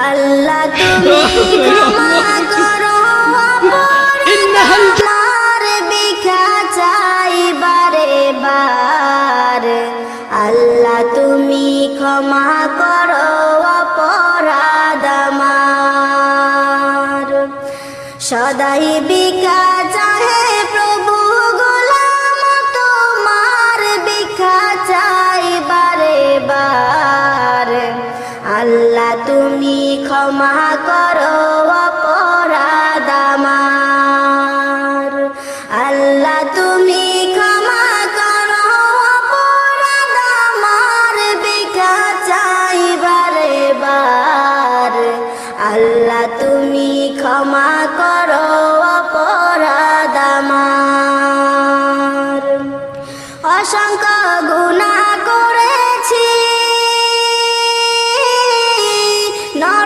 আল্লাহ তুমি ক্ষমা করো আমার ভিক্ষা চাই বারে বার। আল্লাহ তুমি ক্ষমা করো অপরাধ আমার। সদাই ভিক্ষা চাহে প্রভু গোলাম তোমার ভিক্ষা চাই বারে বার। আল্লাহ তুমি ক্ষমা করো